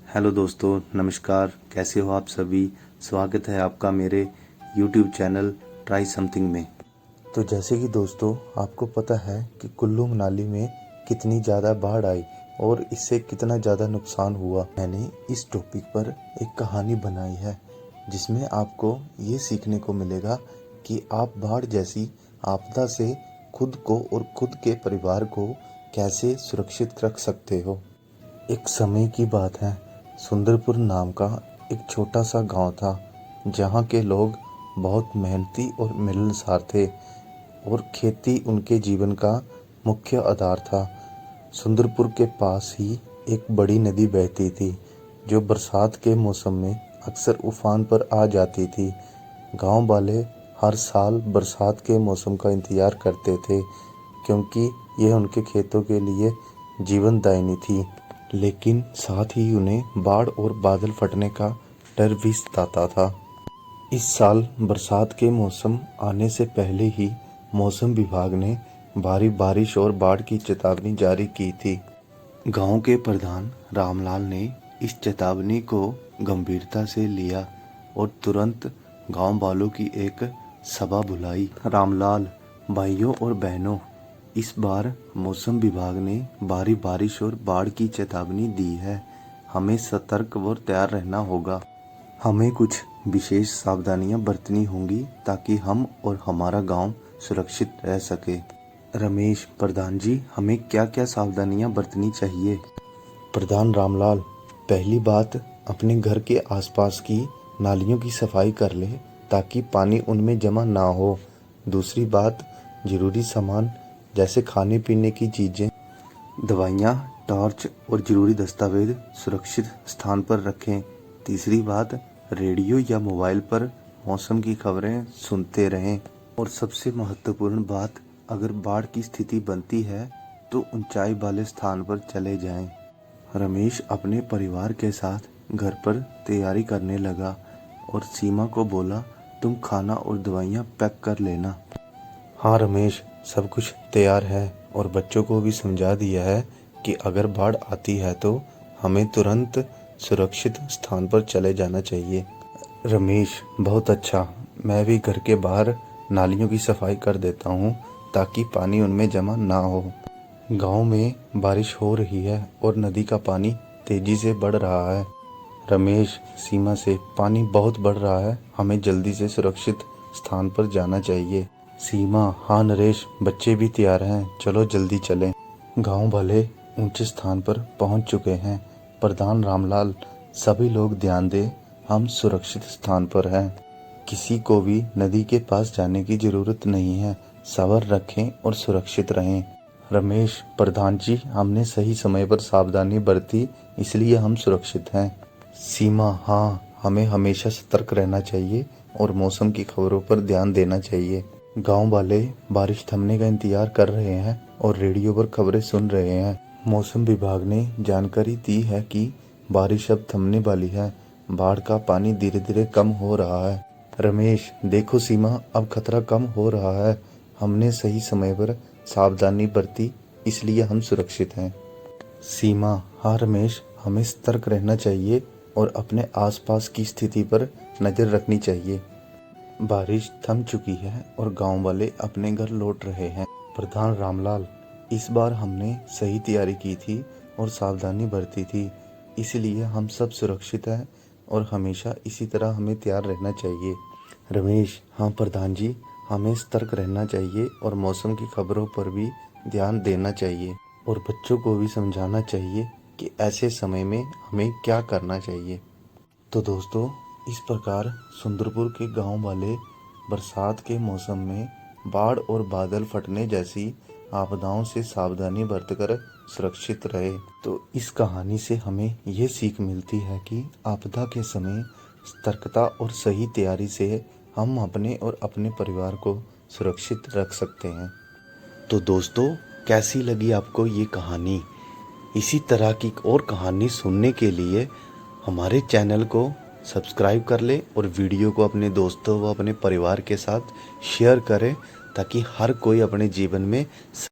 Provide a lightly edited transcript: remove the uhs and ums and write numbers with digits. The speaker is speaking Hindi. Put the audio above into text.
हेलो दोस्तों, नमस्कार। कैसे हो आप सभी। स्वागत है आपका मेरे YouTube चैनल ट्राई समथिंग में। तो जैसे कि दोस्तों आपको पता है कि कुल्लू मनाली में कितनी ज़्यादा बाढ़ आई और इससे कितना ज़्यादा नुकसान हुआ। मैंने इस टॉपिक पर एक कहानी बनाई है जिसमें आपको ये सीखने को मिलेगा कि आप बाढ़ जैसी आपदा से खुद को और खुद के परिवार को कैसे सुरक्षित रख सकते हो। एक समय की बात है, सुंदरपुर नाम का एक छोटा सा गांव था जहां के लोग बहुत मेहनती और मिलनसार थे और खेती उनके जीवन का मुख्य आधार था। सुंदरपुर के पास ही एक बड़ी नदी बहती थी जो बरसात के मौसम में अक्सर उफान पर आ जाती थी। गांव वाले हर साल बरसात के मौसम का इंतजार करते थे क्योंकि यह उनके खेतों के लिए जीवनदायिनी थी, लेकिन साथ ही उन्हें बाढ़ और बादल फटने का डर भी सताता था। इस साल बरसात के मौसम आने से पहले ही मौसम विभाग ने भारी बारिश और बाढ़ की चेतावनी जारी की थी। गांव के प्रधान रामलाल ने इस चेतावनी को गंभीरता से लिया और तुरंत गांव वालों की एक सभा बुलाई। रामलाल, भाइयों और बहनों, इस बार मौसम विभाग ने भारी बारिश और बाढ़ की चेतावनी दी है। हमें सतर्क और तैयार रहना होगा। हमें कुछ विशेष सावधानियां बरतनी होंगी ताकि हम और हमारा गांव सुरक्षित रह सके। रमेश, प्रधान जी, हमें क्या क्या सावधानियां बरतनी चाहिए। प्रधान रामलाल, पहली बात, अपने घर के आसपास की नालियों की सफाई कर ले ताकि पानी उनमें जमा ना हो। दूसरी बात, जरूरी सामान जैसे खाने पीने की चीजें, दवाइयाँ, टॉर्च और जरूरी दस्तावेज सुरक्षित स्थान पर रखें। तीसरी बात, रेडियो या मोबाइल पर मौसम की खबरें सुनते रहें। और सबसे महत्वपूर्ण बात, अगर बाढ़ की स्थिति बनती है तो ऊंचाई वाले स्थान पर चले जाएं। रमेश अपने परिवार के साथ घर पर तैयारी करने लगा और सीमा को बोला, तुम खाना और दवाइयाँ पैक कर लेना। हाँ रमेश, सब कुछ तैयार है और बच्चों को भी समझा दिया है कि अगर बाढ़ आती है तो हमें तुरंत सुरक्षित स्थान पर चले जाना चाहिए। रमेश, बहुत अच्छा। मैं भी घर के बाहर नालियों की सफाई कर देता हूँ ताकि पानी उनमें जमा ना हो। गांव में बारिश हो रही है और नदी का पानी तेजी से बढ़ रहा है। रमेश, सीमा से पानी बहुत बढ़ रहा है, हमें जल्दी से सुरक्षित स्थान पर जाना चाहिए। सीमा, हाँ नरेश, बच्चे भी तैयार हैं, चलो जल्दी चलें। गांव वाले ऊंचे स्थान पर पहुंच चुके हैं। प्रधान रामलाल, सभी लोग ध्यान दें, हम सुरक्षित स्थान पर हैं। किसी को भी नदी के पास जाने की जरूरत नहीं है। सब्र रखें और सुरक्षित रहें। रमेश, प्रधान जी, हमने सही समय पर सावधानी बरती इसलिए हम सुरक्षित हैं। सीमा, हाँ, हमें हमेशा सतर्क रहना चाहिए और मौसम की खबरों पर ध्यान देना चाहिए। गांव वाले बारिश थमने का इंतजार कर रहे हैं और रेडियो पर खबरें सुन रहे हैं। मौसम विभाग ने जानकारी दी है कि बारिश अब थमने वाली है, बाढ़ का पानी धीरे धीरे कम हो रहा है। रमेश, देखो सीमा, अब खतरा कम हो रहा है, हमने सही समय पर सावधानी बरती इसलिए हम सुरक्षित हैं। सीमा, हाँ रमेश, हमें सतर्क रहना चाहिए और अपने आसपास की स्थिति पर नजर रखनी चाहिए। बारिश थम चुकी है और गांव वाले अपने घर लौट रहे हैं। प्रधान रामलाल, इस बार हमने सही तैयारी की थी और सावधानी बरती थी इसलिए हम सब सुरक्षित हैं और हमेशा इसी तरह हमें तैयार रहना चाहिए। रमेश, हाँ प्रधान जी, हमें सतर्क रहना चाहिए और मौसम की खबरों पर भी ध्यान देना चाहिए और बच्चों को भी समझाना चाहिए कि ऐसे समय में हमें क्या करना चाहिए। तो दोस्तों, इस प्रकार सुंदरपुर के गांव वाले बरसात के मौसम में बाढ़ और बादल फटने जैसी आपदाओं से सावधानी बरतकर सुरक्षित रहे। तो इस कहानी से हमें ये सीख मिलती है कि आपदा के समय सतर्कता और सही तैयारी से हम अपने और अपने परिवार को सुरक्षित रख सकते हैं। तो दोस्तों, कैसी लगी आपको ये कहानी। इसी तरह की और कहानी सुनने के लिए हमारे चैनल को सब्सक्राइब कर लें और वीडियो को अपने दोस्तों व अपने परिवार के साथ शेयर करें ताकि हर कोई अपने जीवन में